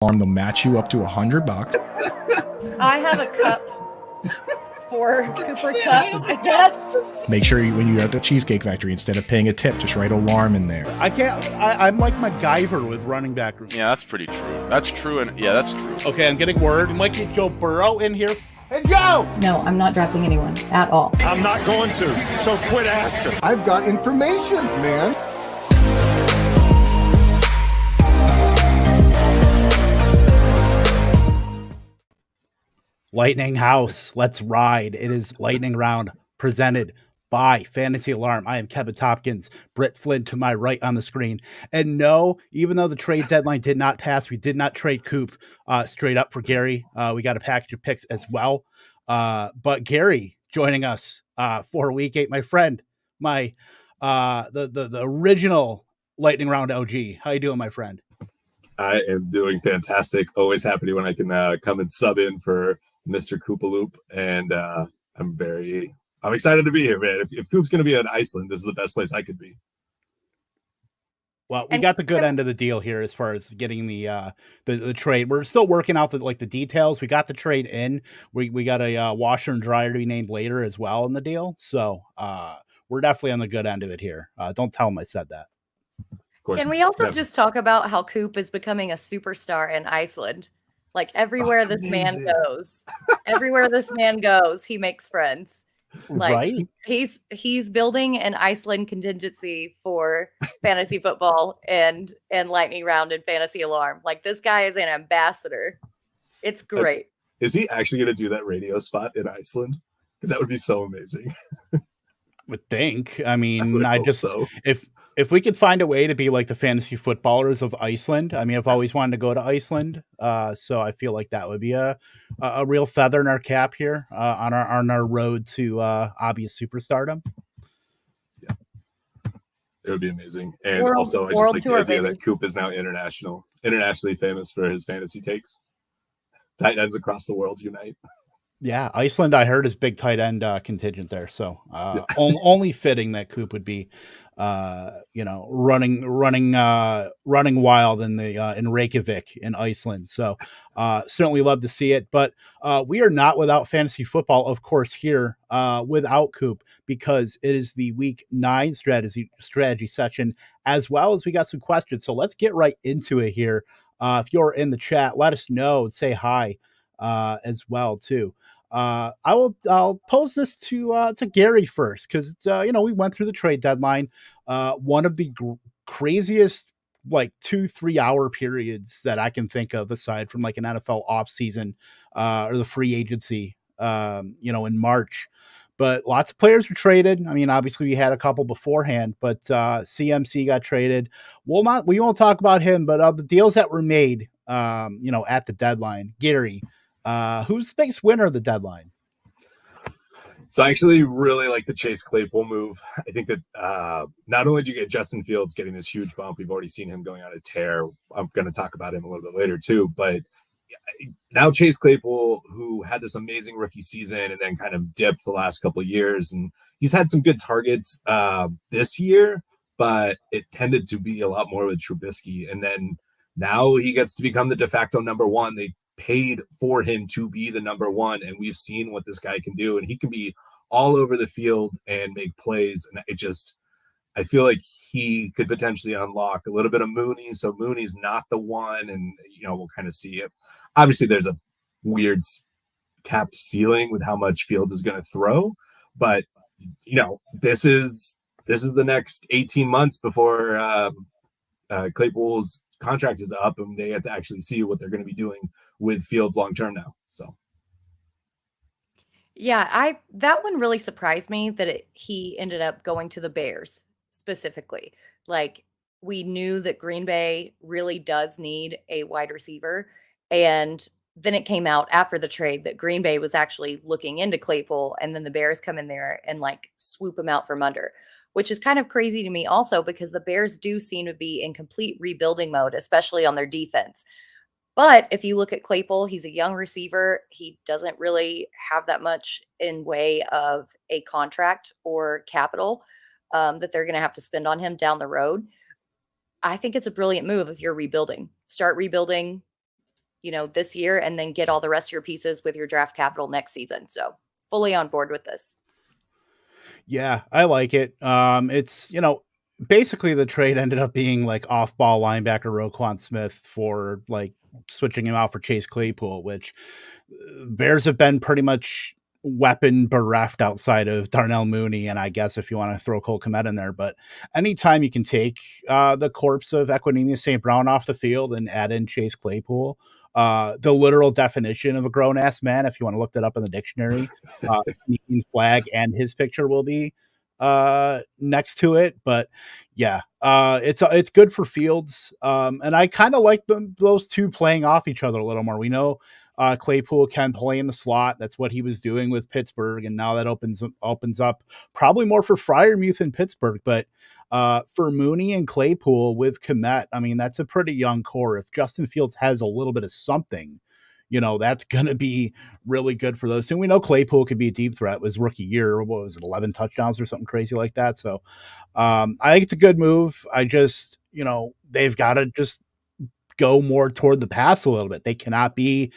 They'll match you up to $100. I have a cup for Cooper Cup, I guess. Make sure when you're at the Cheesecake Factory, instead of paying a tip, just write alarm in there. I'm like MacGyver with running back rooms. Yeah, that's pretty true. That's true, and yeah, that's true. Okay, I'm getting word. We might get Joe Burrow in here. Hey, Joe! No, I'm not drafting anyone at all. I'm not going to, so quit asking. I've got information, man. Lightning House, let's ride. It is Lightning Round presented by Fantasy Alarm. I am Kevin Tompkins, Britt, Flinn to my right on the screen. And no, even though the trade deadline did not pass, we did not trade Coop straight up for Gary. We got a package of picks as well. But Gary joining us for week 8, my friend, the original Lightning Round LG. How you doing, my friend? I am doing fantastic. Always happy when I can come and sub in for Mr. Koopaloop, and I'm excited to be here, man. If Coop's going to be in Iceland, this is the best place I could be. Well, we got the good end of the deal here as far as getting the trade. We're still working out the details. We got the trade in. We got a washer and dryer to be named later as well in the deal. So we're definitely on the good end of it here. Don't tell him I said that. Can we also just talk about how Coop is becoming a superstar in Iceland? Like everywhere this man goes, he makes friends. Like right? he's building an Iceland contingency for fantasy football and Lightning Round and Fantasy Alarm. Like this guy is an ambassador. It's great. Is he actually going to do that radio spot in Iceland? Because that would be so amazing. Would think. I mean, so. If we could find a way to be like the fantasy footballers of Iceland, I mean, I've always wanted to go to Iceland, so I feel like that would be a real feather in our cap here on our road to obvious superstardom. Yeah, it would be amazing, and I just like the idea that Coop is now internationally famous for his fantasy takes. Tight ends across the world unite. Yeah, Iceland, I heard, is big tight end contingent there, so only fitting that Coop would be, running wild in Reykjavik in Iceland. So certainly love to see it. But we are not without fantasy football, of course, here without Coop, because it is the week 9 strategy session, as well as we got some questions. So let's get right into it here. If you're in the chat, let us know and say hi as well too. I'll pose this to Gary first, because we went through the trade deadline, one of the craziest 2-3 hour periods that I can think of, aside from like an NFL offseason or the free agency in March. But lots of players were traded. I mean, obviously we had a couple beforehand, but CMC got traded. We won't talk about him, but of the deals that were made at the deadline, Gary, who's the biggest winner of the deadline? So I actually really like the Chase Claypool move. I think that not only do you get Justin Fields getting this huge bump, we've already seen him going on a tear. I'm going to talk about him a little bit later too, but now Chase Claypool, who had this amazing rookie season and then kind of dipped the last couple of years, and he's had some good targets this year, but it tended to be a lot more with Trubisky. And then now he gets to become the de facto number one. They paid for him to be the number one, and we've seen what this guy can do, and he can be all over the field and make plays. And I feel like he could potentially unlock a little bit of Mooney. So Mooney's not the one, and we'll kind of see it. Obviously there's a weird capped ceiling with how much Fields is going to throw, but this is the next 18 months before Claypool's contract is up, and they get to actually see what they're going to be doing with Fields long term now. So yeah, that one really surprised me that he ended up going to the Bears specifically. Like, we knew that Green Bay really does need a wide receiver, and then it came out after the trade that Green Bay was actually looking into Claypool, and then the Bears come in there and swoop him out from under, which is kind of crazy to me also, because the Bears do seem to be in complete rebuilding mode, especially on their defense. But if you look at Claypool, he's a young receiver. He doesn't really have that much in way of a contract or capital that they're going to have to spend on him down the road. I think it's a brilliant move if you're rebuilding. Start rebuilding, this year, and then get all the rest of your pieces with your draft capital next season. So fully on board with this. Yeah, I like it. It's, basically the trade ended up being like off-ball linebacker Roquan Smith for like switching him out for Chase Claypool, which Bears have been pretty much weapon bereft outside of Darnell Mooney, and I guess if you want to throw Cole Kmet in there, but anytime you can take the corpse of Equanimeous St. Brown off the field and add in Chase Claypool, the literal definition of a grown-ass man, if you want to look that up in the dictionary, flag and his picture will be next to it. But yeah, it's good for Fields, and I kind of like those two playing off each other a little more. We know Claypool can play in the slot. That's what he was doing with Pittsburgh, and now that opens up probably more for Freiermuth in Pittsburgh. But for Mooney and Claypool with Kmet, I mean, that's a pretty young core. If Justin Fields has a little bit of something, that's going to be really good for those. And we know Claypool could be a deep threat. It was rookie year. What was it, 11 touchdowns or something crazy like that? So I think it's a good move. I just, they've got to just go more toward the pass a little bit. They cannot be,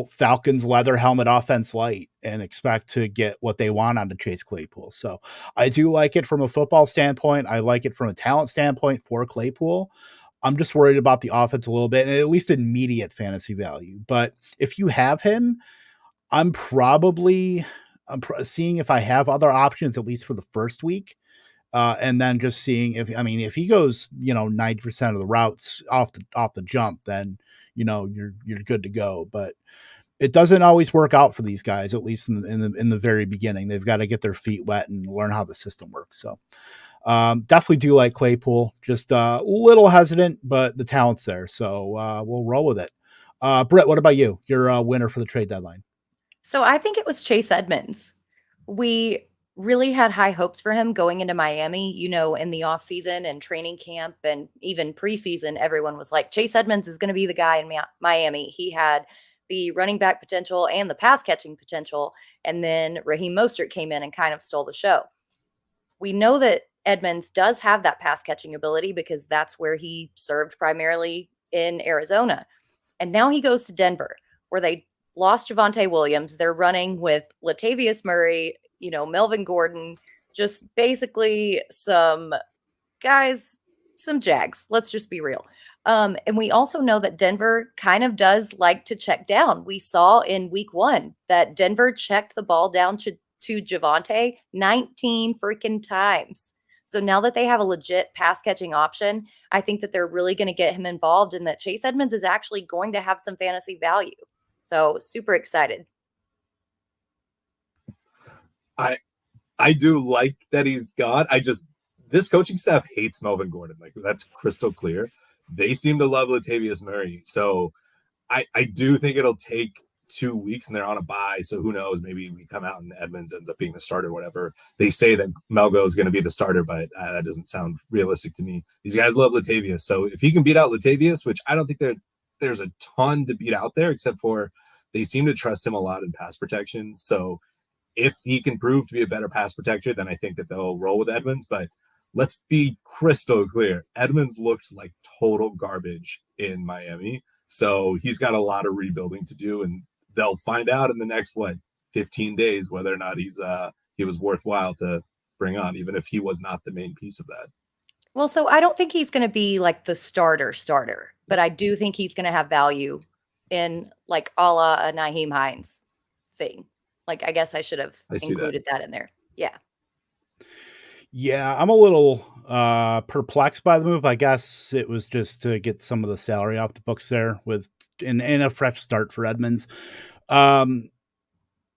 Falcons leather helmet offense light and expect to get what they want out of Chase Claypool. So I do like it from a football standpoint. I like it from a talent standpoint for Claypool. I'm just worried about the offense a little bit, and at least immediate fantasy value. But if you have him, I'm seeing if I have other options, at least for the first week. And then just seeing if he goes, 90% of the routes off the jump, then, you're good to go. But it doesn't always work out for these guys, at least in the very beginning. They've got to get their feet wet and learn how the system works. So definitely do like Claypool, just a little hesitant, but the talent's there. So we'll roll with it. Britt, what about you? You're a winner for the trade deadline. So I think it was Chase Edmonds. We really had high hopes for him going into Miami, in the offseason and training camp and even preseason. Everyone was like, Chase Edmonds is going to be the guy in Miami. He had the running back potential and the pass catching potential. And then Raheem Mostert came in and kind of stole the show. We know that Edmonds does have that pass catching ability because that's where he served primarily in Arizona. And now he goes to Denver, where they lost Javonte Williams. They're running with Latavius Murray, Melvin Gordon, just basically some guys, some Jags. Let's just be real. And we also know that Denver kind of does like to check down. We saw in week 1 that Denver checked the ball down to Javonte 19 freaking times. So now that they have a legit pass catching option, I think that they're really going to get him involved and that Chase Edmonds is actually going to have some fantasy value. So super excited. I do like that he's got. This coaching staff hates Melvin Gordon. Like, that's crystal clear. They seem to love Latavius Murray. So I do think it'll take 2 weeks and they're on a bye. So who knows? Maybe we come out and Edmonds ends up being the starter, whatever. They say that Melgo is going to be the starter, but that doesn't sound realistic to me. These guys love Latavius. So if he can beat out Latavius, which I don't think there's a ton to beat out there, except for they seem to trust him a lot in pass protection. So if he can prove to be a better pass protector, then I think that they'll roll with Edmonds. But let's be crystal clear. Edmonds looked like total garbage in Miami. So he's got a lot of rebuilding to do, and they'll find out in the next, 15 days, whether or not he was worthwhile to bring on, even if he was not the main piece of that. Well, so I don't think he's going to be like the starter, but I do think he's going to have value in like a la a Nyheim Hines thing. Like, I guess I should have included that in there. Yeah. Yeah, I'm a little perplexed by the move. I guess it was just to get some of the salary off the books there in a fresh start for Edmonds.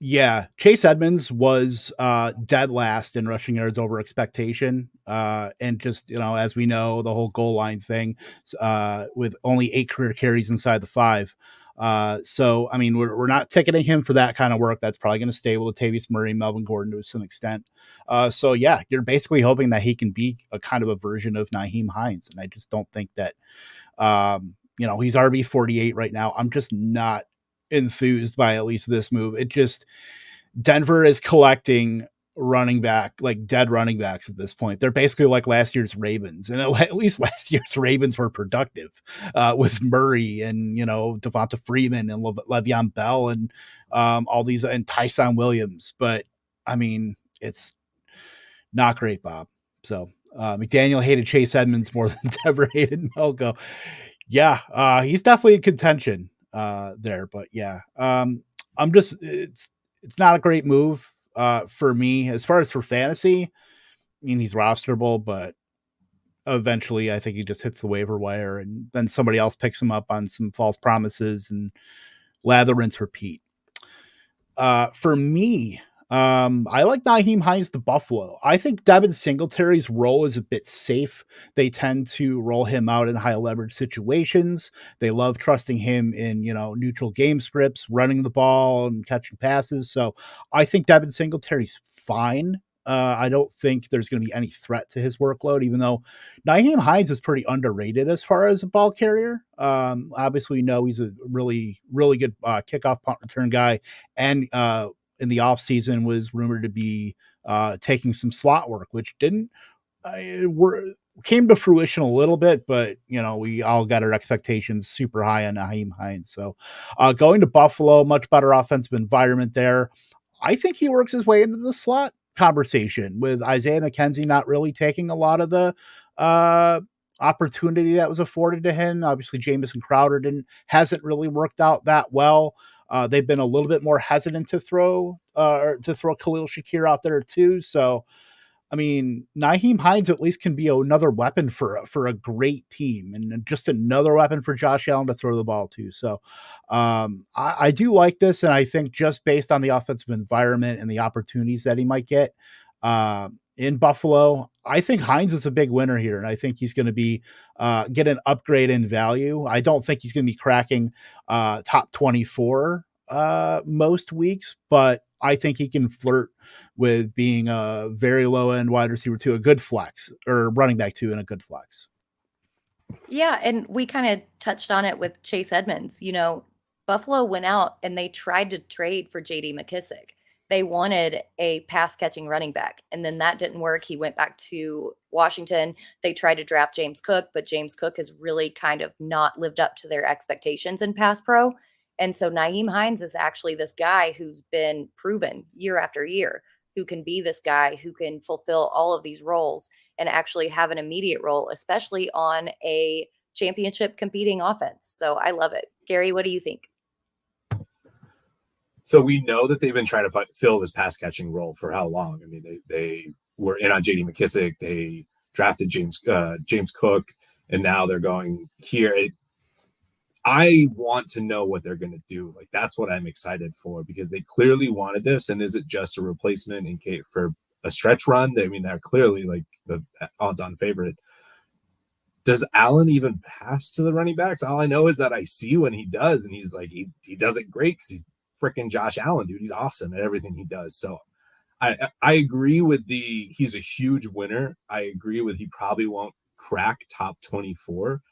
Yeah, Chase Edmonds was dead last in rushing yards over expectation. And just, as we know, the whole goal line thing with only 8 career carries inside the 5. So, I mean, we're not ticketing him for that kind of work. That's probably going to stay with Latavius Murray, Melvin Gordon to some extent. So yeah, you're basically hoping that he can be a kind of a version of Nyheim Hines. And I just don't think that, he's RB 48 right now. I'm just not enthused by at least this move. Denver is collecting running back, like dead running backs at this point. They're basically like last year's Ravens, and at least last year's Ravens were productive with Murray and Devonta Freeman and Le'Veon Bell and all these and Tyson Williams. But I mean, it's not great, Bob. So McDaniel hated Chase Edmonds more than Dever hated Melko. Yeah, he's definitely in contention there. But yeah, I'm just it's not a great move for me as far as for fantasy. I mean, he's rosterable, but eventually I think he just hits the waiver wire and then somebody else picks him up on some false promises and lather, rinse, repeat. For me, I like Nyheim Hines to Buffalo. I think Devin Singletary's role is a bit safe. They tend to roll him out in high leverage situations. They love trusting him in, neutral game scripts, running the ball and catching passes. So I think Devin Singletary's fine. I don't think there's going to be any threat to his workload, even though Nyheim Hines is pretty underrated as far as a ball carrier. Obviously, we know he's a really, really good kickoff punt return guy. And in the offseason was rumored to be taking some slot work, which came to fruition a little bit, but we all got our expectations super high on Nyheim Hines. So going to Buffalo, much better offensive environment there. I think he works his way into the slot conversation with Isaiah McKenzie not really taking a lot of the opportunity that was afforded to him. Obviously, Jamison Crowder hasn't really worked out that well. They've been a little bit more hesitant to throw Khalil Shakir out there too. So, I mean, Nyheim Hines at least can be another weapon for a great team and just another weapon for Josh Allen to throw the ball to. So I do like this. And I think just based on the offensive environment and the opportunities that he might get in Buffalo, I think Hines is a big winner here. And I think he's going to be get an upgrade in value. I don't think he's going to be cracking top 24 most weeks, but I think he can flirt with being a very low end wide receiver to a good flex or running back two and a good flex. Yeah. And we kind of touched on it with Chase Edmonds. Buffalo went out and they tried to trade for JD McKissick. They wanted a pass catching running back. And then that didn't work. He went back to Washington. They tried to draft James Cook, but James Cook has really kind of not lived up to their expectations in pass pro. And so Nyheim Hines is actually this guy who's been proven year after year, who can be this guy who can fulfill all of these roles and actually have an immediate role, especially on a championship competing offense. So I love it. Gary, what do you think? So we know that they've been trying to fill this pass catching role for how long? I mean, they were in on JD McKissick. They drafted James Cook, and now they're going here. I want to know what they're going to do. Like, that's what I'm excited for, because they clearly wanted this. And is it just a replacement in case for a stretch run? I mean, they're clearly like the odds-on favorite. Does Allen even pass to the running backs? All I know is that I see when he does, and he's like, he does it great because he's freaking Josh Allen, dude. He's awesome at everything he does. So I agree with he's a huge winner. I agree with he probably won't crack top 24.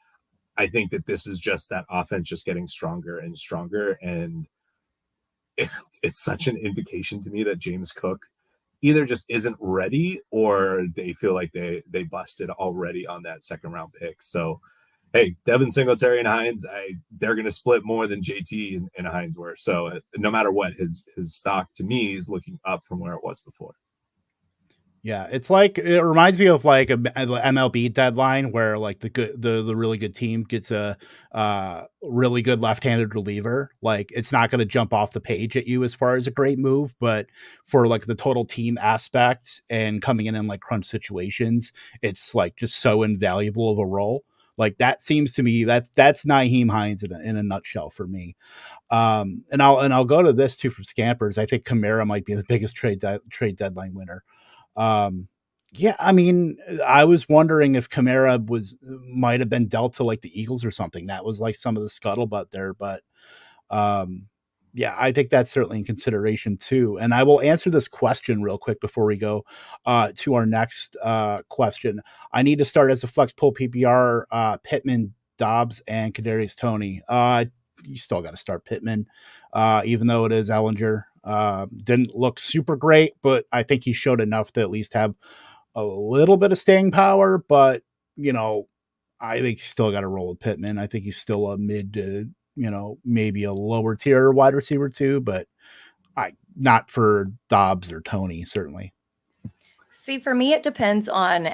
I think that this is just that offense just getting stronger and stronger. And it's such an indication to me that James Cook either just isn't ready or they feel like they busted already on that second round pick. So, hey, Devin Singletary and Hines, they're going to split more than JT and Hines were. So no matter what, his stock to me is looking up from where it was before. Yeah, it's like, it reminds me of like an MLB deadline where like the really good team gets a really good left-handed reliever. Like, it's not going to jump off the page at you as far as a great move, but for like the total team aspect and coming in like crunch situations, it's like just so invaluable of a role. Like, that seems to me that's Nyheim Hines in a nutshell for me. And I'll go to this too from Scampers. I think Kamara might be the biggest trade deadline winner. Yeah, I mean, I was wondering if Kamara might have been dealt to like the Eagles or something. That was like some of the scuttlebutt there, but yeah, I think that's certainly in consideration too. And I will answer this question real quick before we go to our next question. I need to start as a flex pull PPR, Pittman, Dobbs, and Kadarius Toney. You still got to start Pittman, even though it is Ellinger. Didn't look super great, but I think he showed enough to at least have a little bit of staying power. But, I think he's still got to roll with Pittman. I think he's still a mid to, maybe a lower tier wide receiver too, but not for Dobbs or Tony, certainly. See, for me, it depends on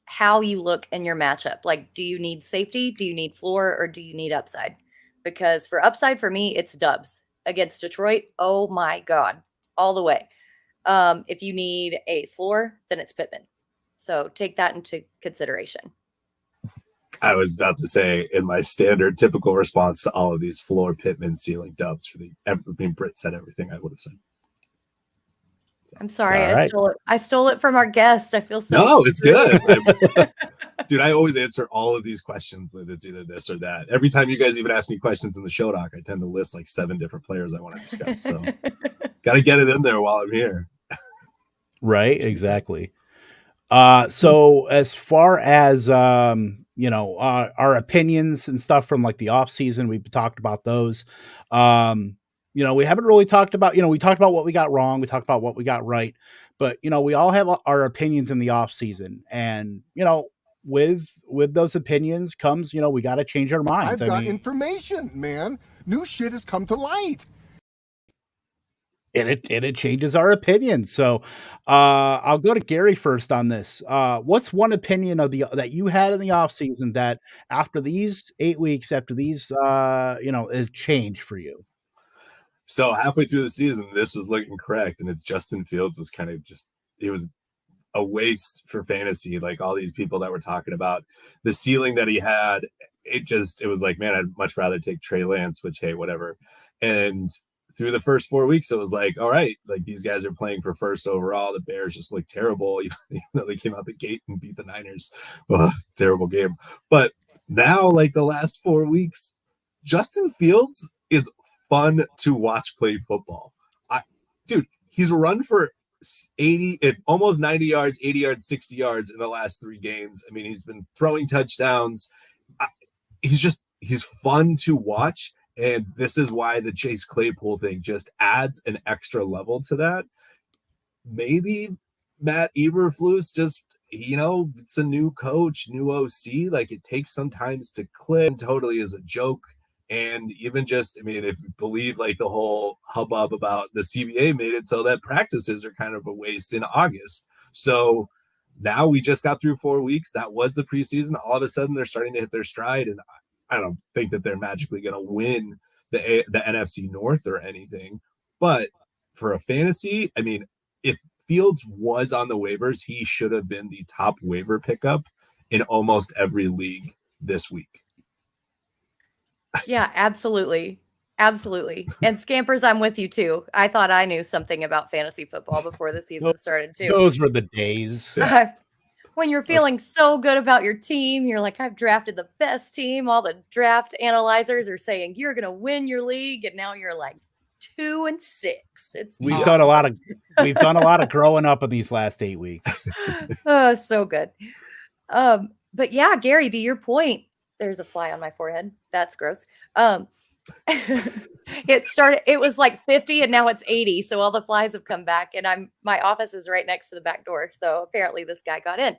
how you look in your matchup. Like, do you need safety? Do you need floor? Or do you need upside? Because for upside, for me, it's Dubs against Detroit. Oh my God, all the way. If you need a floor, then it's Pittman. So take that into consideration. I was about to say, in my standard typical response to all of these, floor, Pittman, ceiling, Dubs. Britt said everything I would have said. So, I'm sorry, right. I stole it from our guest. I feel so. No, it's good. Dude, I always answer all of these questions with it's either this or that. Every time you guys even ask me questions in the show doc, I tend to list like 7 different players I want to discuss. So got to get it in there while I'm here. Right, exactly. So as far as our opinions and stuff from like the off season, we've talked about those. We haven't really talked about, we talked about what we got wrong. We talked about what we got right, but we all have our opinions in the off season, and with those opinions comes, we got to change our minds. I've got information, man. New shit has come to light. And it changes our opinion. So I'll go to Gary first on this. What's one opinion that you had in the off season that after these 8 weeks, after these, has changed for you? So halfway through the season, this was looking correct. And it's Justin Fields was kind of it was a waste for fantasy. Like all these people that were talking about the ceiling that he had, it was like, man, I'd much rather take Trey Lance, which, hey, whatever. And through the first 4 weeks, it was like, all right, like these guys are playing for first overall. The Bears just look terrible, even though they came out the gate and beat the Niners. Oh, terrible game. But now, like the last 4 weeks, Justin Fields is fun to watch play football. Dude, he's run for 80, almost 90 yards, 80 yards, 60 yards in the last 3 games. I mean, he's been throwing touchdowns. He's fun to watch. And this is why the Chase Claypool thing just adds an extra level to that. Maybe Matt Eberflus just, it's a new coach, new OC. Like it takes some time to click. Totally is a joke. And even if you believe like the whole hubbub about the CBA made it so that practices are kind of a waste in August. So now we just got through 4 weeks. That was the preseason. All of a sudden they're starting to hit their stride. And I don't think that they're magically going to win the NFC North or anything. But for a fantasy, if Fields was on the waivers, he should have been the top waiver pickup in almost every league this week. Yeah, absolutely. Absolutely. And Scampers, I'm with you too. I thought I knew something about fantasy football before the season started too. Those were the days. When you're feeling so good about your team, you're like, I've drafted the best team. All the draft analyzers are saying you're going to win your league. And now you're like 2-6. We've awesome. done a lot of growing up in these last 8 weeks. Oh, so good. But yeah, Gary, to your point, there's a fly on my forehead. That's gross. It was like 50 and now it's 80. So all the flies have come back and my office is right next to the back door. So apparently this guy got in.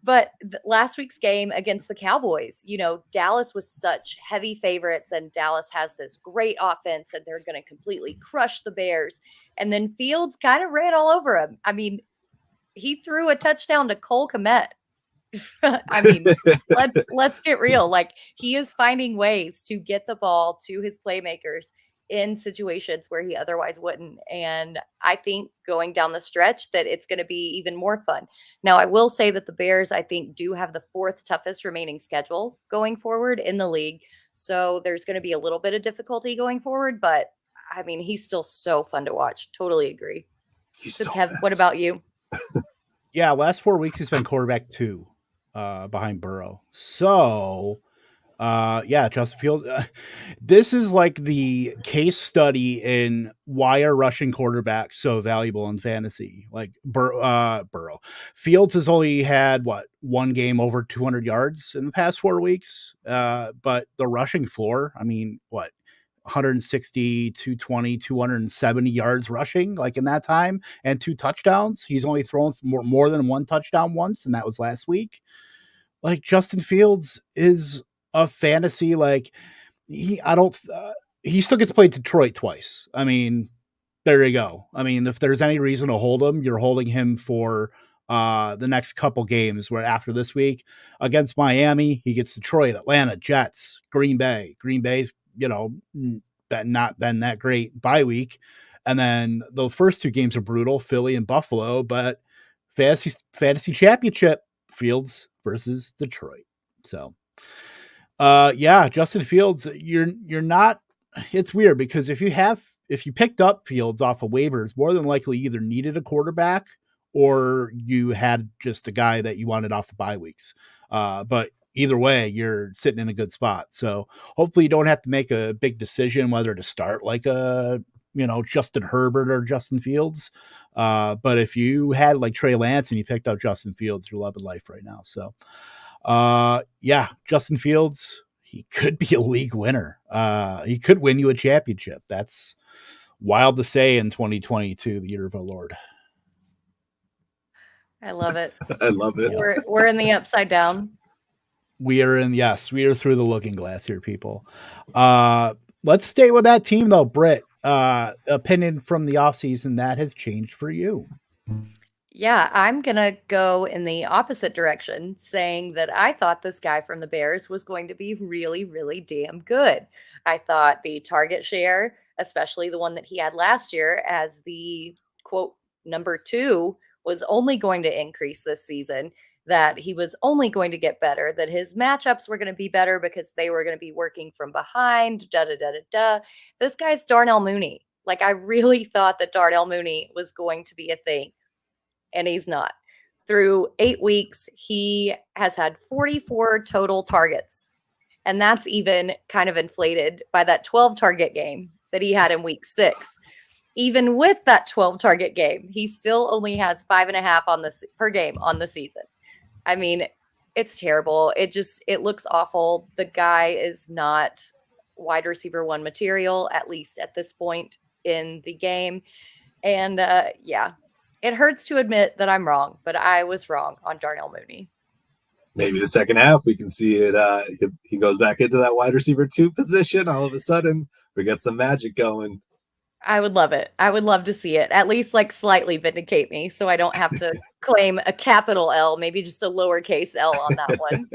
But last week's game against the Cowboys, Dallas was such heavy favorites and Dallas has this great offense and they're going to completely crush the Bears. And then Fields kind of ran all over him. He threw a touchdown to Cole Kmet. Let's get real. Like he is finding ways to get the ball to his playmakers in situations where he otherwise wouldn't. And I think going down the stretch that it's going to be even more fun. Now, I will say that the Bears, I think, do have the 4th toughest remaining schedule going forward in the league. So there's going to be a little bit of difficulty going forward, but he's still so fun to watch. Totally agree. What about you? Yeah, last 4 weeks he's been quarterback 2. Behind Burrow. So, Justin Fields. This is like the case study in why are rushing quarterbacks so valuable in fantasy. Like Burrow. Fields has only had one game over 200 yards in the past 4 weeks. But the rushing floor, 160, 220, 270 yards rushing, like in that time, and 2 touchdowns. He's only thrown more than 1 touchdown once, and that was last week. Like, Justin Fields is a fantasy, like, he still gets played Detroit twice. I mean, there you go. I mean, if there's any reason to hold him, you're holding him for the next couple games, where after this week against Miami, he gets Detroit, Atlanta, Jets, Green Bay. Green Bay's, not been that great bye week. And then the first 2 games are brutal, Philly and Buffalo, but fantasy championship, Fields versus Detroit. So, Justin Fields, you're not, it's weird because if you picked up Fields off of waivers, more than likely you either needed a quarterback or you had just a guy that you wanted off the bye weeks. But either way, you're sitting in a good spot. So hopefully you don't have to make a big decision whether to start like Justin Herbert or Justin Fields. But if you had like Trey Lance and you picked up Justin Fields, you're loving life right now. So Justin Fields, he could be a league winner. He could win you a championship. That's wild to say in 2022, the year of our Lord. I love it. I love it. We're in the upside down. We are through the looking glass here, people. Let's stay with that team though, Britt. Opinion from the offseason that has changed for you. Yeah, I'm going to go in the opposite direction, saying that I thought this guy from the Bears was going to be really, really damn good. I thought the target share, especially the one that he had last year as the quote number 2, was only going to increase this season, that he was only going to get better, that his matchups were going to be better because they were going to be working from behind, This guy's Darnell Mooney. Like, I really thought that Darnell Mooney was going to be a thing, and he's not. Through 8 weeks, he has had 44 total targets, and that's even kind of inflated by that 12 target game that he had in week 6. Even with that 12 target game, he still only has 5.5 per game on the season. I mean, it's terrible. It looks awful. The guy is not wide receiver 1 material, at least at this point in the game. And it hurts to admit that I'm wrong, but I was wrong on Darnell Mooney. Maybe the second half we can see it. He goes back into that wide receiver 2 position. All of a sudden, we got some magic going. I would love it. I would love to see it. At least like slightly vindicate me so I don't have to claim a capital L, maybe just a lowercase L on that one.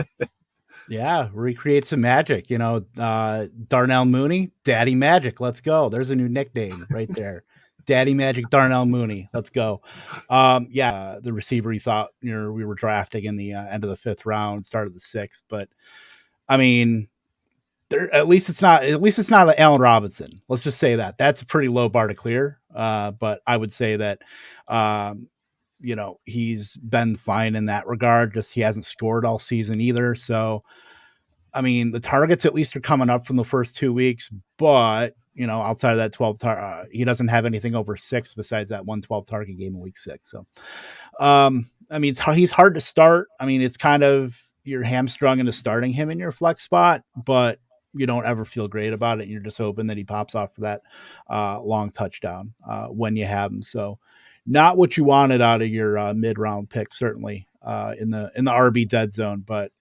Yeah, recreate some magic. Darnell Mooney, Daddy Magic. Let's go. There's a new nickname right there. Daddy Magic Darnell Mooney. Let's go. The receiver he thought we were drafting in the end of the 5th round, start of the 6th. But I mean, at least it's not an Allen Robinson. Let's just say that. That's a pretty low bar to clear. But I would say that he's been fine in that regard. Just he hasn't scored all season either. So I mean, the targets at least are coming up from the first 2 weeks, but outside of that 12 he doesn't have anything over 6 besides that 1 12 target game in week 6. So I mean, he's hard to start. I mean, it's kind of you're hamstrung into starting him in your flex spot, but you don't ever feel great about it. You're just hoping that he pops off for that long touchdown when you have him. So not what you wanted out of your mid-round pick, certainly in the RB dead zone, but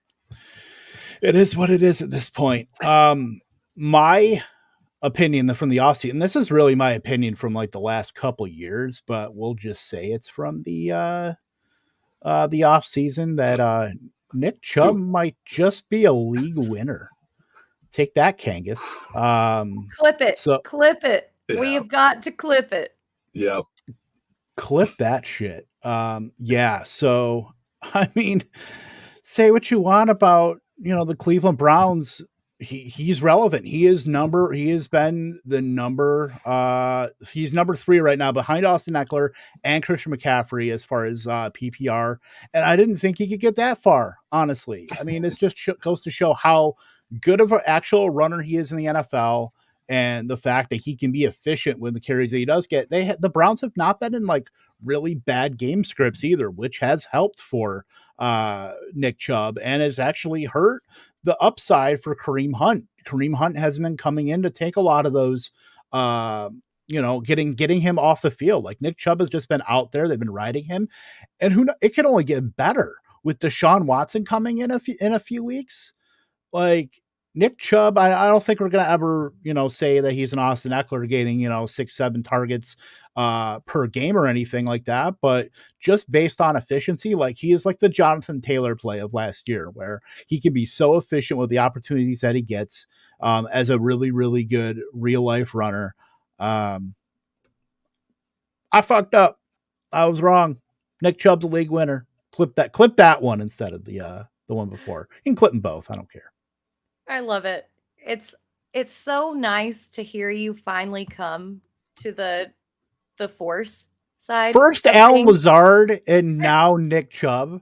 it is what it is at this point. My opinion from the offseason, and this is really my opinion from like the last couple years, but we'll just say it's from the offseason that Nick Chubb might just be a league winner. Take that, Kangas. Clip it. Clip it. Yeah. We have got to clip it. Yep. Clip that shit. So I mean, say what you want about the Cleveland Browns. He's relevant. He's number 3 right now behind Austin Eckler and Christian McCaffrey as far as PPR. And I didn't think he could get that far, honestly. I mean, it's just goes to show how good of an actual runner he is in the NFL, and the fact that he can be efficient with the carries that he does get. The Browns have not been in like really bad game scripts either, which has helped for Nick Chubb and has actually hurt the upside for Kareem Hunt. Kareem Hunt has been coming in to take a lot of those, getting him off the field. Like Nick Chubb has just been out there. They've been riding him, and it can only get better with Deshaun Watson coming in a few weeks. Like Nick Chubb, I don't think we're going to ever, say that he's an Austin Eckler gaining, 6-7 targets per game or anything like that. But just based on efficiency, like he is like the Jonathan Taylor play of last year, where he can be so efficient with the opportunities that he gets as a really, really good real life runner. I fucked up. I was wrong. Nick Chubb's a league winner. Clip that one instead of the one before. You can clip them both. I don't care. I love it. It's so nice to hear you finally come to the force side. First of Alan things. Lazard and now Nick Chubb.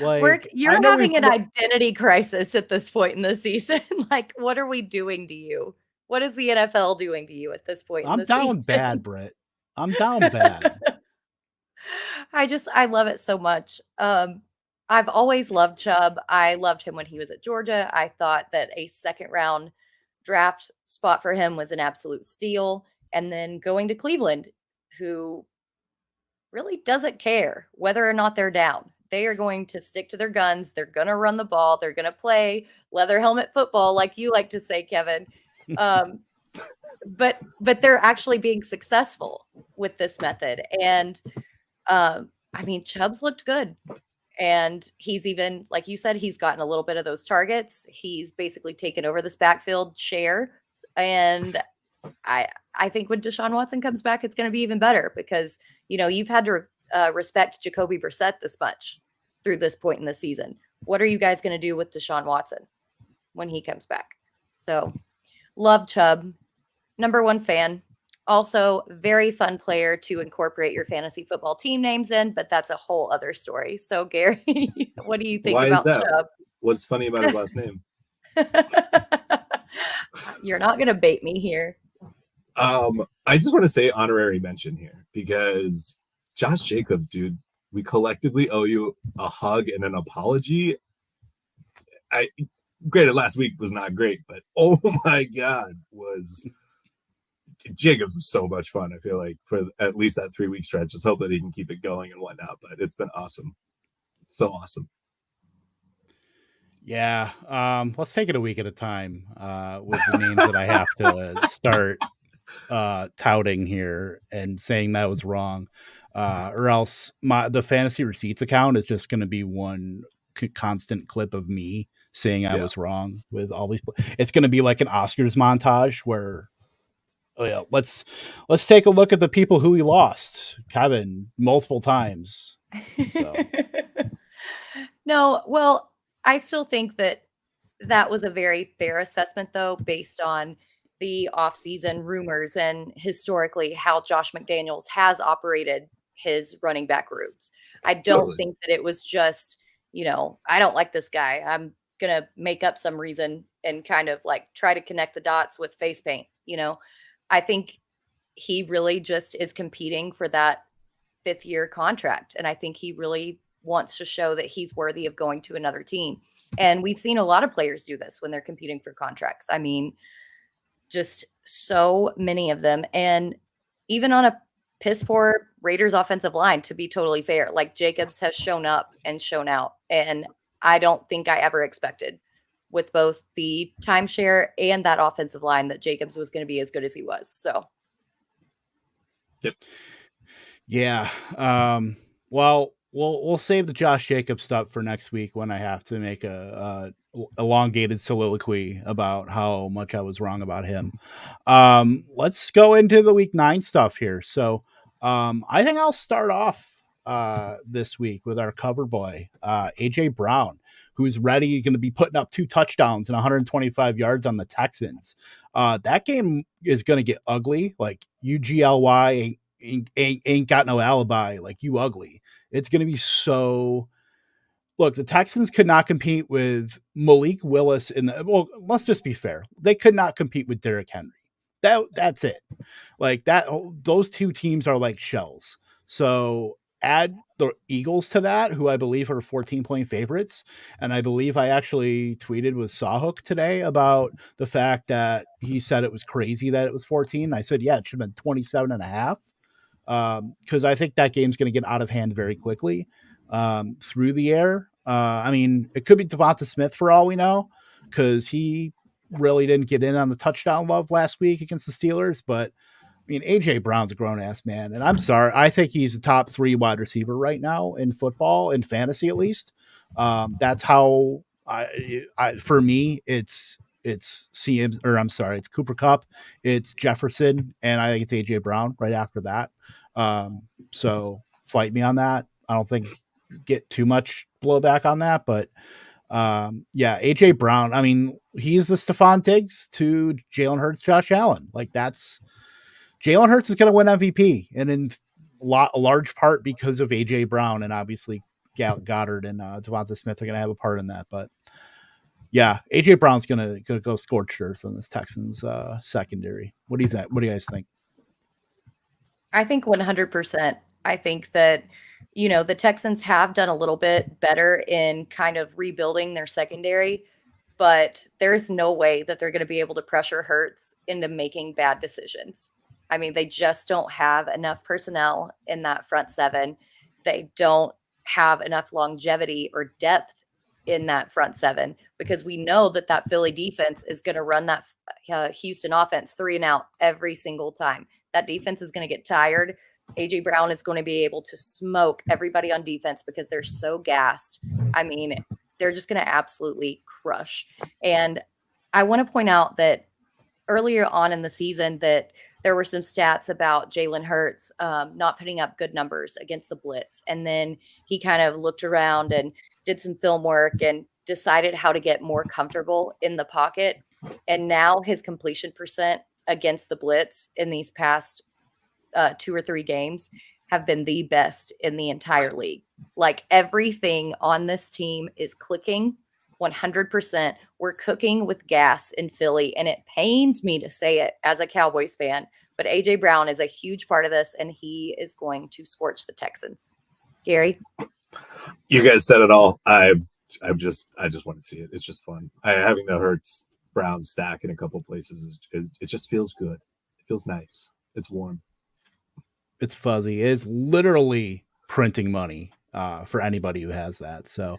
Like You're having an identity crisis at this point in the season. Like, what are we doing to you? What is the NFL doing to you at this point in the season? I'm down bad, Britt. I'm down bad. I love it so much. I've always loved Chubb. I loved him when he was at Georgia. I thought that a second round draft spot for him was an absolute steal. And then going to Cleveland, who really doesn't care whether or not they're down. They are going to stick to their guns. They're going to run the ball. They're going to play leather helmet football, like you like to say, Kevin. But they're actually being successful with this method. And Chubb's looked good. And he's even, like you said, he's gotten a little bit of those targets. He's basically taken over this backfield share. And I think when Deshaun Watson comes back, it's going to be even better because, you've had to respect Jacoby Brissett this much through this point in the season. What are you guys going to do with Deshaun Watson when he comes back? So love Chubb. Number one fan. Also, very fun player to incorporate your fantasy football team names in, but that's a whole other story. So, Gary, what do you think about Chubb? What's funny about his last name? You're not going to bait me here. I just want to say honorary mention here because Josh Jacobs, dude, we collectively owe you a hug and an apology. Granted, last week was not great, but oh my God, Jacobs was so much fun. I feel like for at least that 3-week stretch, just hope that he can keep it going and whatnot. But it's been awesome, so awesome. Yeah, let's take it a week at a time with the names that I have to start touting here and saying that was wrong, or else the fantasy receipts account is just going to be one constant clip of me saying I was wrong with all these. It's going to be like an Oscars montage where. Oh yeah, let's take a look at the people who we lost, Kevin, multiple times. So. No, well, I still think that was a very fair assessment, though, based on the offseason rumors and historically how Josh McDaniels has operated his running back groups. I don't think that it was just, I don't like this guy. I'm going to make up some reason and kind of like try to connect the dots with face paint, I think he really just is competing for that 5th-year contract. And I think he really wants to show that he's worthy of going to another team. And we've seen a lot of players do this when they're competing for contracts. I mean, just so many of them. And even on a piss poor Raiders offensive line, to be totally fair, like Jacobs has shown up and shown out. And I don't think I ever expected with both the timeshare and that offensive line that Jacobs was going to be as good as he was. So. Yep. Yeah. Well, we'll save the Josh Jacobs stuff for next week when I have to make a elongated soliloquy about how much I was wrong about him. Let's go into the week 9 stuff here. So, I think I'll start off this week with our cover boy, AJ Brown, who's going to be putting up 2 touchdowns and 125 yards on the Texans. That game is going to get ugly. Like UGLY ain't got no alibi. Like you ugly. It's going to be so. Look, the Texans could not compete with Malik Willis let's just be fair. They could not compete with Derrick Henry. That's it. Like that. Those 2 teams are like shells. So add the Eagles to that, who I believe are 14-point favorites. And I believe I actually tweeted with Sawhook today about the fact that he said it was crazy that it was 14. I said, yeah, it should have been 27.5. Because I think that game's going to get out of hand very quickly through the air. I mean, it could be Devonta Smith for all we know, because he really didn't get in on the touchdown love last week against the Steelers. But I mean, AJ Brown's a grown ass man, and I'm sorry, I think he's the top 3 wide receiver right now in football, in fantasy at least. That's how for me, it's CM, or I'm sorry, it's Cooper Kupp, it's Jefferson, and I think it's AJ Brown right after that. So fight me on that. I don't think get too much blowback on that, but yeah, AJ Brown. I mean, he's the Stephon Diggs to Jalen Hurts, Josh Allen. Like, that's Jalen Hurts is going to win MVP, and in a large part because of AJ Brown, and obviously Goddard and Devonta Smith are going to have a part in that. But yeah, AJ Brown's going to go scorched earth on this Texans secondary. What do you think? What do you guys think? I think 100%. I think that, the Texans have done a little bit better in kind of rebuilding their secondary, but there's no way that they're going to be able to pressure Hurts into making bad decisions. I mean, they just don't have enough personnel in that front seven. They don't have enough longevity or depth in that front seven, because we know that Philly defense is going to run that Houston offense 3 and out every single time. That defense is going to get tired. AJ Brown is going to be able to smoke everybody on defense because they're so gassed. I mean, they're just going to absolutely crush. And I want to point out that earlier on in the season that there were some stats about Jalen Hurts not putting up good numbers against the blitz. And then he kind of looked around and did some film work and decided how to get more comfortable in the pocket. And now his completion percent against the blitz in these past 2 or 3 games have been the best in the entire league. Like, everything on this team is clicking 100%. We're cooking with gas in Philly, and it pains me to say it as a Cowboys fan, but AJ Brown is a huge part of this, and he is going to scorch the Texans. Gary? You guys said it all. I just want to see it. It's just fun. Having the Hurts Brown stack in a couple places it just feels good. It feels nice. It's warm. It's fuzzy. It's literally printing money for anybody who has that. So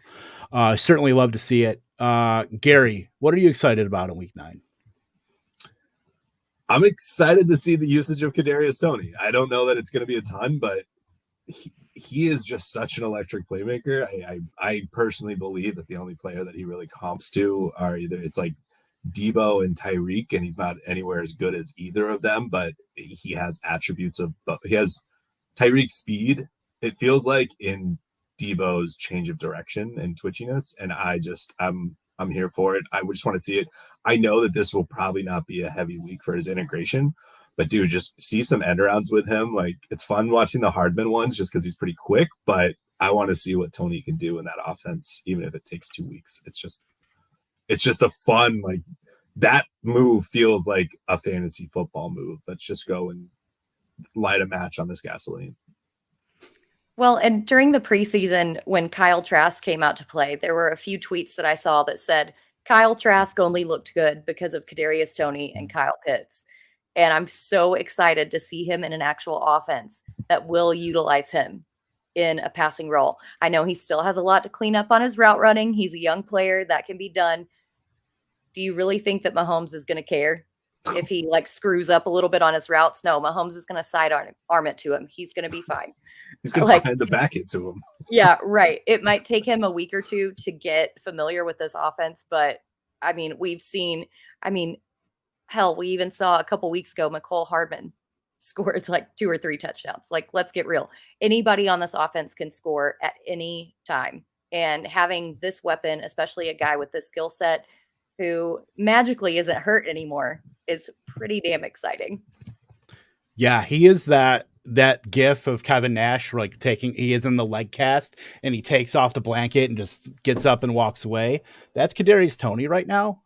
I certainly love to see it. Gary, what are you excited about in week 9? I'm excited to see the usage of Kadarius Toney. I don't know that it's going to be a ton, but he is just such an electric playmaker. I personally believe that the only player that he really comps to are either it's like Debo and Tyreek, and he's not anywhere as good as either of them, but he has attributes of, he has Tyreek's speed, it feels like, in Debo's change of direction and twitchiness, and I'm here for it. I just want to see it. I know that this will probably not be a heavy week for his integration, but dude, just see some end arounds with him. Like, it's fun watching the Hardman ones just because he's pretty quick, but I want to see what Toney can do in that offense, even if it takes 2 weeks. It's just a fun, like, that move feels like a fantasy football move. Let's just go and light a match on this gasoline. Well, and during the preseason, when Kyle Trask came out to play, there were a few tweets that I saw that said Kyle Trask only looked good because of Kadarius Toney and Kyle Pitts. And I'm so excited to see him in an actual offense that will utilize him in a passing role. I know he still has a lot to clean up on his route running. He's a young player. That can be done. Do you really think that Mahomes is going to care if he screws up a little bit on his routes? No, Mahomes is going to sidearm it to him. He's going to be fine. He's going to find the back it to him. Yeah, right. It might take him a week or 2 to get familiar with this offense, but I mean, hell, we even saw a couple weeks ago, Mecole Hardman scored 2 or 3 touchdowns. Let's get real. Anybody on this offense can score at any time. And having this weapon, especially a guy with this skill set who magically isn't hurt anymore, is pretty damn exciting. Yeah, he is that that gif of Kevin Nash, like he is in the leg cast and he takes off the blanket and just gets up and walks away. That's Kadarius Toney right now.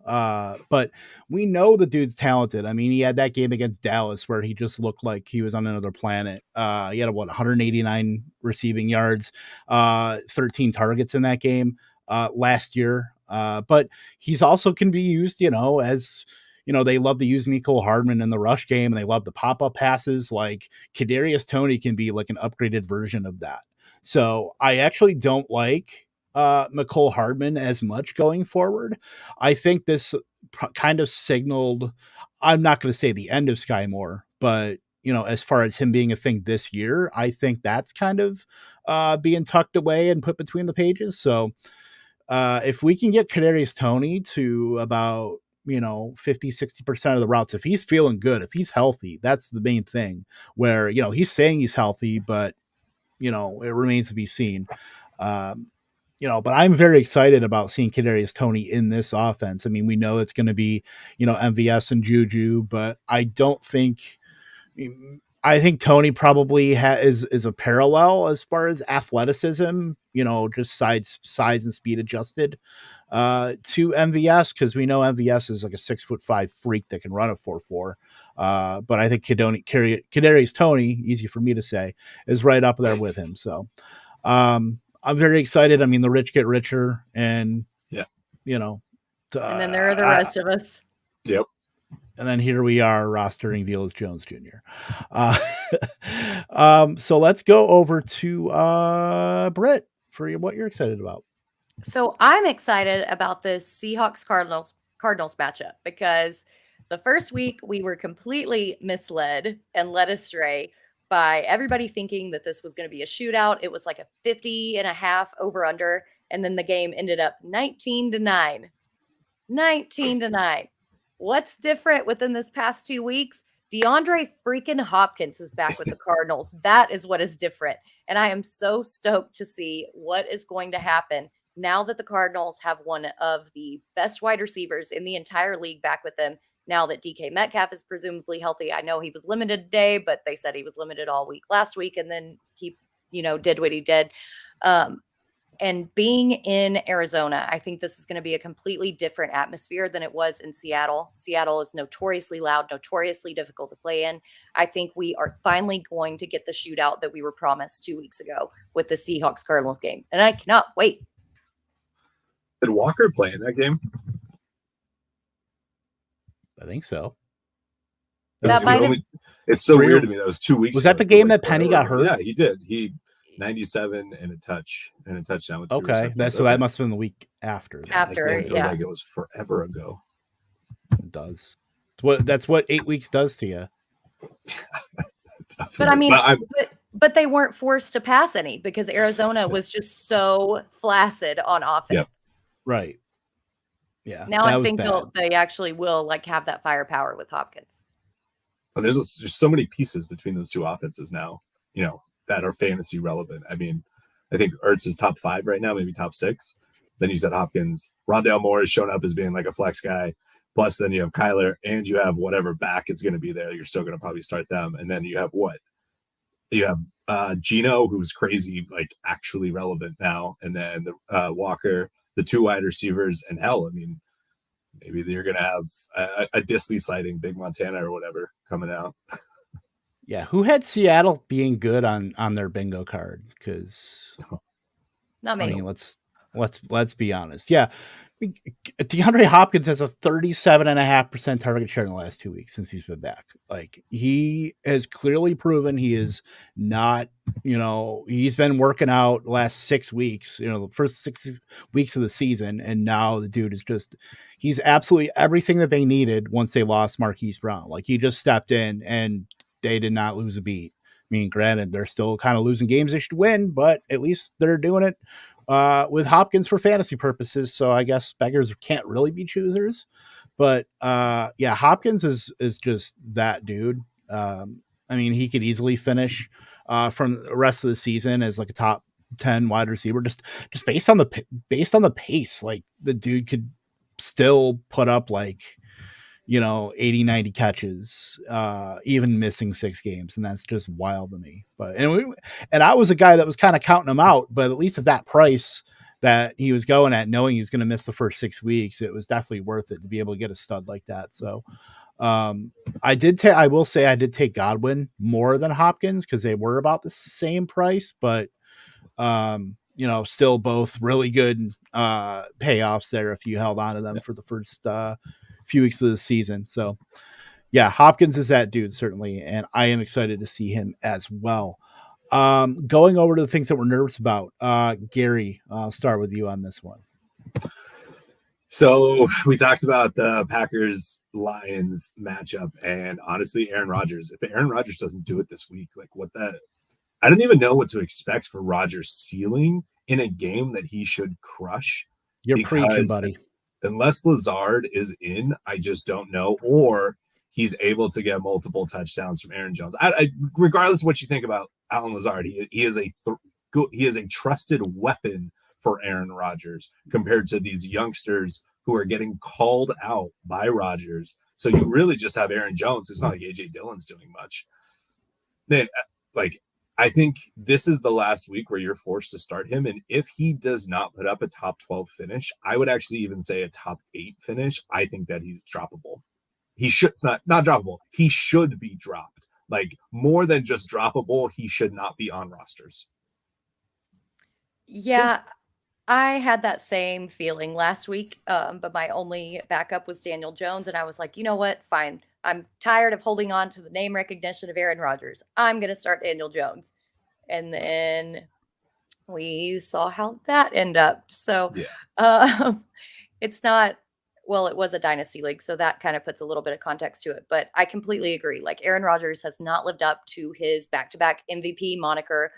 But we know the dude's talented. I mean, he had that game against Dallas where he just looked like he was on another planet. He had 189 receiving yards, 13 targets in that game last year. But he's also can be used, as they love to use Mecole Hardman in the rush game, and they love the pop-up passes. Like Kadarius Toney can be like an upgraded version of that. So I actually don't like Mecole Hardman as much going forward. I think this kind of signaled, I'm not going to say the end of Sky Moore, but as far as him being a thing this year, I think that's kind of being tucked away and put between the pages. So if we can get Kadarius Toney to about 50-60% of the routes, if he's feeling good, if he's healthy, that's the main thing, where he's saying he's healthy, but it remains to be seen. But I'm very excited about seeing Kadarius Toney in this offense. I mean, we know it's going to be MVS and Juju, but I think Toney probably is a parallel as far as athleticism, just size and speed adjusted to MVS, because we know MVS is like a 6'5" freak that can run a 4.4. But I think Kadarius Toney, easy for me to say, is right up there with him. So I'm very excited. I mean, the rich get richer, and and then there are the rest of us. Yep. And then here we are rostering Velus Jones Jr. So let's go over to Britt for what you're excited about. So I'm excited about this Seahawks Cardinals matchup, because the first week we were completely misled and led astray by everybody thinking that this was going to be a shootout. It was like a 50.5 over under. And then the game ended up 19-9. 19-9. What's different within this past 2 weeks? DeAndre freaking Hopkins is back with the Cardinals. That is what is different. And I am so stoked to see what is going to happen now that the Cardinals have one of the best wide receivers in the entire league back with them. Now that DK Metcalf is presumably healthy. I know he was limited today, but they said he was limited all week last week, and then he, did what he did. And being in Arizona, I think this is going to be a completely different atmosphere than it was in Seattle. Seattle is notoriously loud, notoriously difficult to play in. I think we are finally going to get the shootout that we were promised 2 weeks ago with the Seahawks Cardinals game. And I cannot wait. Did Walker play in that game? I think so. It's so weird to me. That was 2 weeks. Was that the game that Penny got hurt? Yeah, he did. He 97 and a touchdown. With okay, that must have been the week after. It feels like it was forever ago. It does. That's what 8 weeks does to you. But I mean, but they weren't forced to pass any because Arizona was just so flaccid on offense. Yep. Right. Yeah. Now I think they actually will have that firepower with Hopkins. Well, there's just so many pieces between those two offenses now, that are fantasy relevant. I mean, I think Ertz is top 5 right now, maybe top 6. Then you said Hopkins. Rondale Moore has shown up as being like a flex guy. Plus, then you have Kyler, and you have whatever back is going to be there. You're still going to probably start them. And then you have what? You have Gino, who's crazy, actually relevant now. And then the Walker, the 2 wide receivers, and hell, I mean, maybe you're going to have a Disley sighting, Big Montana or whatever coming out. Yeah, who had Seattle being good on their bingo card? Because not me. I mean, let's be honest. Yeah, DeAndre Hopkins has a 37.5% target share in the last 2 weeks since he's been back. He has clearly proven he is not. He's been working out the last 6 weeks. The first 6 weeks of the season, and now the dude is he's absolutely everything that they needed once they lost Marquise Brown. He just stepped in and they did not lose a beat. I mean, granted, they're still kind of losing games they should win, but at least they're doing it with Hopkins for fantasy purposes. So I guess beggars can't really be choosers. But Hopkins is just that dude. I mean, he could easily finish from the rest of the season as a top 10 wide receiver, just based on the pace. The dude could still put up 80, 90 catches, even missing 6 games. And that's just wild to me. But, and I was a guy that was kind of counting him out, but at least at that price that he was going at, knowing he was going to miss the first 6 weeks, it was definitely worth it to be able to get a stud like that. So, I will say I did take Godwin more than Hopkins because they were about the same price, but, still both really good, payoffs there if you held on to them for the first, few weeks of the season. So yeah, Hopkins is that dude certainly, and I am excited to see him as well. Going over to the things that we're nervous about, Gary, I'll start with you on this one. So we talked about the Packers Lions matchup, and honestly, Aaron Rodgers, if Aaron Rodgers doesn't do it this week, I don't even know what to expect for Rodgers' ceiling in a game that he should crush. You're preaching, buddy. Unless Lazard is in, I just don't know. Or he's able to get multiple touchdowns from Aaron Jones. Regardless of what you think about Alan Lazard, he is a trusted weapon for Aaron Rodgers compared to these youngsters who are getting called out by Rodgers. So you really just have Aaron Jones. It's not like AJ Dillon's doing much. I think this is the last week where you're forced to start him. And if he does not put up a top 12 finish, I would actually even say a top 8 finish. I think that he's droppable. He should not droppable. He should be dropped. More than just droppable, he should not be on rosters. Yeah, I had that same feeling last week. But my only backup was Daniel Jones. And I was like, you know what? Fine. I'm tired of holding on to the name recognition of Aaron Rodgers. I'm going to start Daniel Jones. And then we saw how that ended up. So it's not, it was a dynasty league. So that kind of puts a little bit of context to it. But I completely agree. Aaron Rodgers has not lived up to his back-to-back MVP moniker.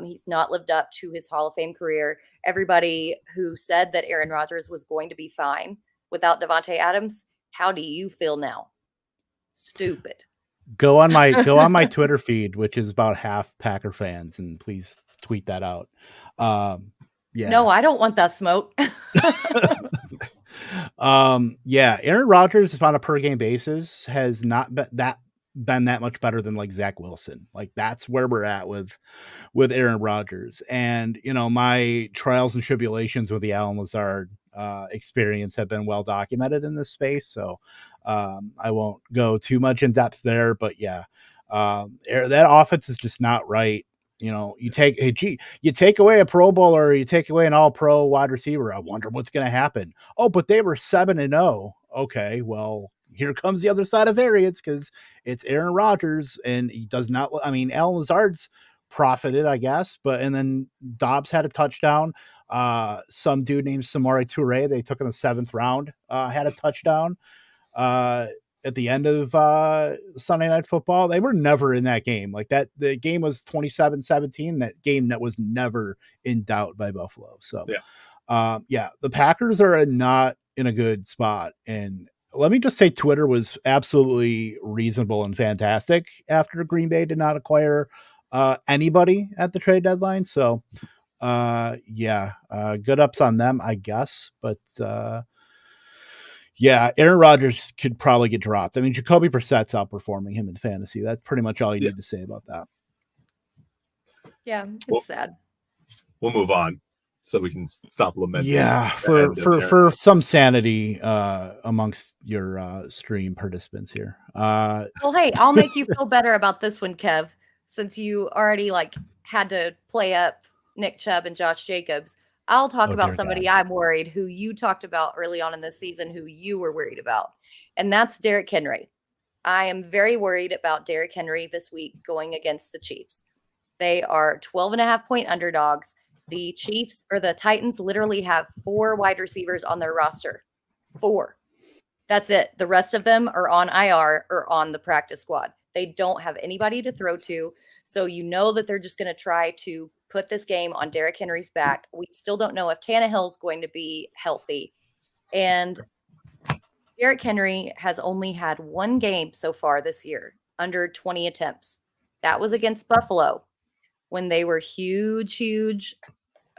He's not lived up to his Hall of Fame career. Everybody who said that Aaron Rodgers was going to be fine without Devontae Adams, how do you feel now? Stupid. Go on my Twitter feed, which is about half Packer fans, and please tweet that out. No, I don't want that smoke. Aaron Rodgers on a per game basis has not been that much better than Zach Wilson. That's where we're at with Aaron Rodgers. And my trials and tribulations with the Alan Lazard experience have been well documented in this space. So I won't go too much in depth there, but that offense is just not right. You take away a Pro Bowler, or you take away an All-Pro wide receiver. I wonder what's going to happen. Oh, but they were 7-0. Okay, well, here comes the other side of variance because it's Aaron Rodgers, and he does not. Alan Lazard's profited, I guess, and then Dobbs had a touchdown. Some dude named Samori Toure, they took in the 7th round, had a touchdown at the end of Sunday Night Football. They were never in that game. The game was 27-17. That game that was never in doubt by Buffalo. So, the Packers are not in a good spot. And let me just say, Twitter was absolutely reasonable and fantastic after Green Bay did not acquire anybody at the trade deadline. So, good ups on them, I guess. But Aaron Rodgers could probably get dropped. Jacoby Brissett's outperforming him in fantasy. That's pretty much all you need to say about that. Yeah, it's sad. We'll move on so we can stop lamenting. Yeah, for some sanity amongst your stream participants here. Well, hey, I'll make you feel better about this one, Kev, since you already had to play up Nick Chubb and Josh Jacobs. I'll talk about somebody I'm worried, who you talked about early on in this season, who you were worried about, and that's Derrick Henry. I am very worried about Derrick Henry this week going against the Chiefs. They are 12.5-point underdogs. The Chiefs or the Titans literally have 4 wide receivers on their roster. 4. That's it. The rest of them are on IR or on the practice squad. They don't have anybody to throw to. So that they're just going to try to put this game on Derrick Henry's back. We still don't know if Tannehill's going to be healthy. And Derrick Henry has only had 1 game so far this year under 20 attempts. That was against Buffalo when they were huge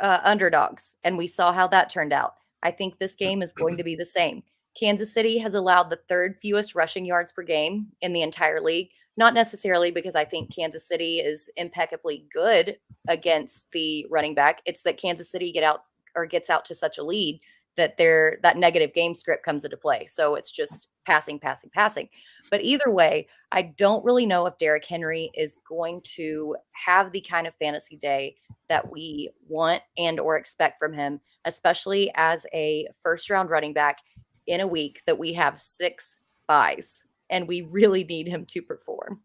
underdogs. And we saw how that turned out. I think this game is going to be the same. Kansas City has allowed the third fewest rushing yards per game in the entire league. Not necessarily because I think Kansas City is impeccably good against the running back. It's that Kansas City gets out to such a lead that that negative game script comes into play. So it's just passing. But either way, I don't really know if Derrick Henry is going to have the kind of fantasy day that we want and or expect from him, especially as a first-round running back in a week that we have 6 buys, and we really need him to perform.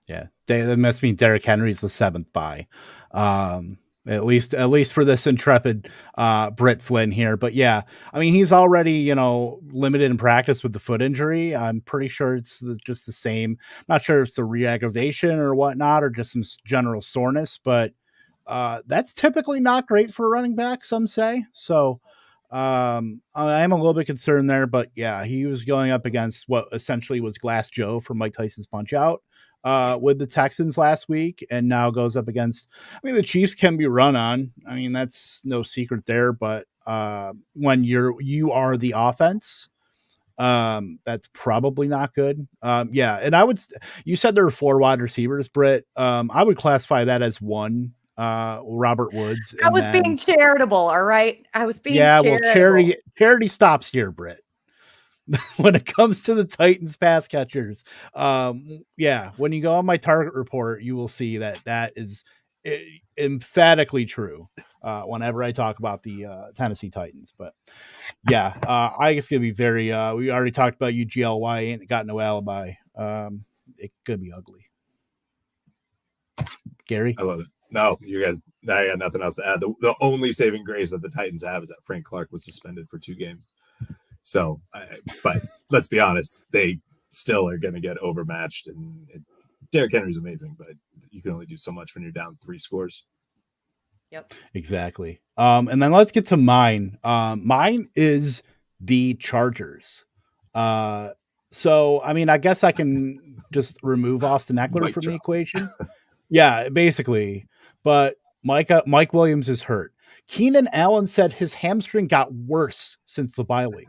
Yeah, that must mean Derrick Henry's the 7th buy. At least for this intrepid Britt Flinn here. But yeah, I mean, he's already, limited in practice with the foot injury. I'm pretty sure it's just the same. Not sure if it's a re-aggravation or whatnot, or just some general soreness, but that's typically not great for a running back, some say. So I am a little bit concerned there, but yeah, he was going up against what essentially was Glass Joe from Mike Tyson's Punch-Out with the Texans last week, and now goes up against, the Chiefs can be run on. I mean, that's no secret there, but when you are the offense, that's probably not good. Yeah, and you said there were 4 wide receivers, Britt. I would classify that as 1. Robert Woods. I was being charitable, all right? I was being charitable. Well, charity stops here, Britt. When it comes to the Titans pass catchers, when you go on my target report, you will see that is emphatically true whenever I talk about the Tennessee Titans. But yeah, I guess it's gonna be very we already talked about UGLY, ain't got no alibi. It could be ugly. Gary? I love it. No, you guys, I got nothing else to add. The only saving grace that the Titans have is that Frank Clark was suspended for 2 games. So, but let's be honest, they still are going to get overmatched. And Derrick Henry's amazing, but you can only do so much when you're down 3 scores. Yep. Exactly. And then let's get to mine. Mine is the Chargers. So, I guess I can just remove Austin Eckler from the equation. Yeah, basically. But Mike Williams is hurt. Keenan Allen said his hamstring got worse since the bye week.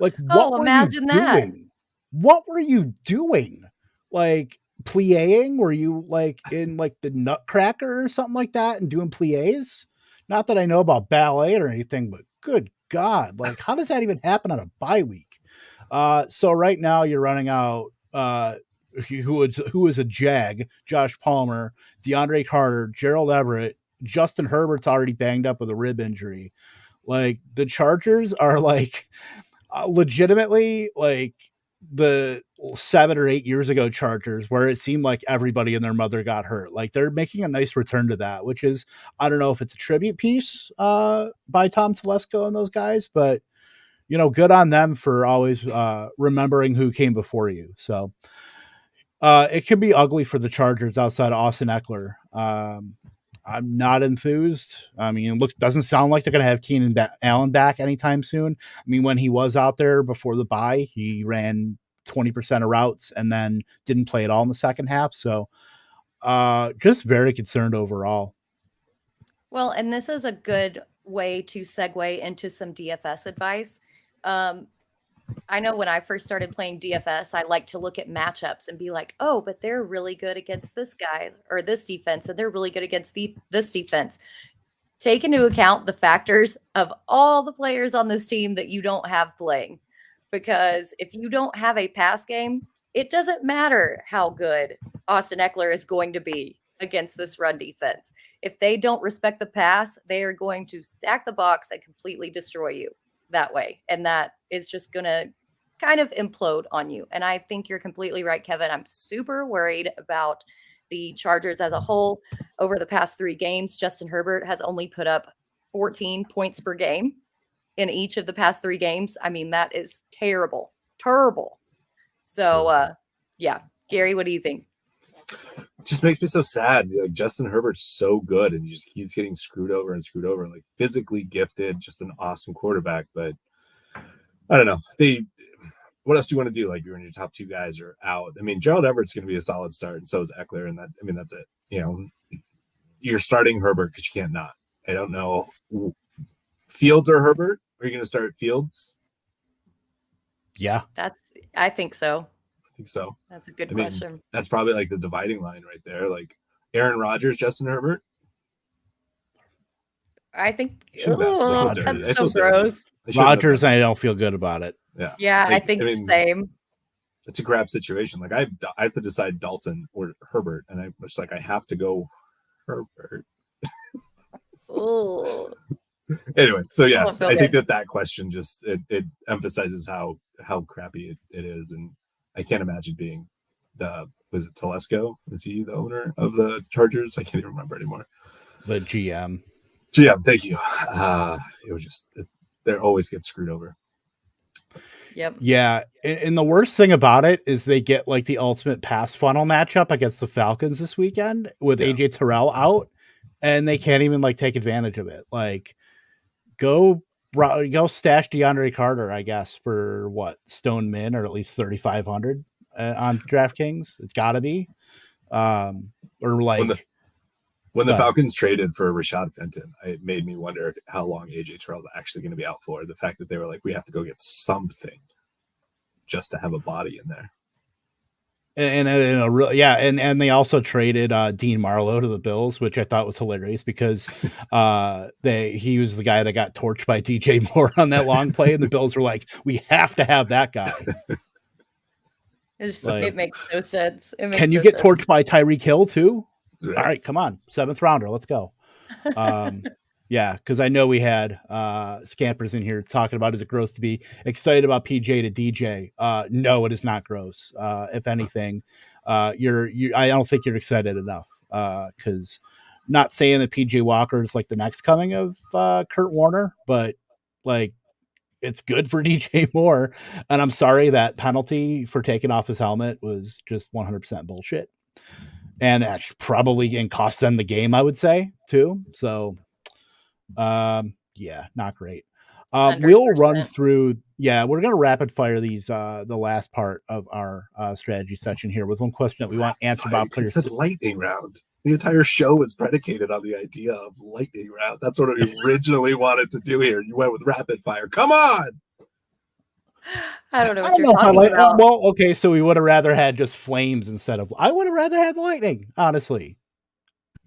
Like, what were you doing? What were you doing? Like, pliéing? Were you like in like the Nutcracker or something like that and doing pliés? Not that I know about ballet or anything, but good God, like, how does that even happen on a bye week? So right now you're running out who is a jag, Josh Palmer, DeAndre Carter, Gerald Everett, Justin Herbert's already banged up with a rib injury. Like, the Chargers are like legitimately like the 7 or 8 years ago Chargers, where it seemed like everybody and their mother got hurt. Like, they're making a nice return to that, which is, I don't know if it's a tribute piece by Tom Telesco and those guys, but good on them for always remembering who came before you. So it could be ugly for the Chargers outside of Austin Eckler. I'm not enthused. It doesn't sound like they're going to have Keenan Allen back anytime soon. When he was out there before the bye, he ran 20% of routes and then didn't play at all in the second half. So just very concerned overall. Well, and this is a good way to segue into some DFS advice. I know when I first started playing DFS, I like to look at matchups and be like, oh, but they're really good against this guy or this defense, and they're really good against this defense. Take into account the factors of all the players on this team that you don't have playing. Because if you don't have a pass game, it doesn't matter how good Austin Eckler is going to be against this run defense. If they don't respect the pass, they are going to stack the box and completely destroy you that way. And that is just going to kind of implode on you. And I think you're completely right, Kevin. I'm super worried about the Chargers as a whole. Over the past 3 games, Justin Herbert has only put up 14 points per game in each of the past 3 games. That is terrible. So, yeah. Gary, what do you think? It just makes me so sad. Like, Justin Herbert's so good, and he just keeps getting screwed over. Like, physically gifted, just an awesome quarterback. But I don't know. What else do you want to do? Like, when your top 2 guys are out. Gerald Everett's going to be a solid start, and so is Eckler. And that's it. You're starting Herbert because you can't not. I don't know. Fields or Herbert? Are you going to start Fields? Yeah. I think so. I think so. That's a good I mean, question. that's probably like the dividing line right there. Like Aaron Rodgers, Justin Herbert. I think Shouldn't have asked Rodgers. dirty. that's I so feel dirty. gross. I shouldn't have Rodgers, done I don't feel good about it. that. Yeah, I Like, think the mean, same. It's a crap situation. Like I have to decide Dalton or Herbert, and I'm just like I have to go Herbert. Oh, Anyway, so yes, feel I think good. that question just it emphasizes how crappy it is, and I can't imagine being was it Telesco? Is he the owner of the Chargers? I can't even remember anymore. The GM. GM, thank you. It was just they always get screwed over. Yep. Yeah, and the worst thing about it is they get like the ultimate pass funnel matchup against the Falcons this weekend with AJ Terrell out, and they can't even like take advantage of it. Like, go stash DeAndre Carter, I guess, for what, Stone Min, or at least 3,500 on DraftKings. It's got to be, or like when the Falcons traded for Rashad Fenton, it made me wonder how long AJ Terrell's actually going to be out for. The fact that they were like, we have to go get something just to have a body in there. And they also traded Dean Marlowe to the Bills, which I thought was hilarious because he was the guy that got torched by DJ Moore on that long play, and the Bills were like, we have to have that guy. It makes no sense. Can you get torched by Tyreek Hill too? Right. All right, come on, 7th rounder, let's go. Yeah, because I know we had Scampers in here talking about, is it gross to be excited about PJ to DJ? No, it is not gross. If anything, I don't think you're excited enough. Because not saying that PJ Walker is like the next coming of Kurt Warner, but like it's good for DJ Moore. And I'm sorry, that penalty for taking off his helmet was just 100% bullshit. And actually probably can cost them the game, I would say, too. So yeah, not great. We'll run through. Yeah, we're gonna rapid fire these the last part of our strategy section here with one question that we want answered about players. Said lightning round. The entire show was predicated on the idea of lightning round. That's what we originally wanted to do here. You went with rapid fire. Come on. I don't know what you're talking about. Well, okay, so we would have rather had just flames instead of. I would have rather had lightning. Honestly,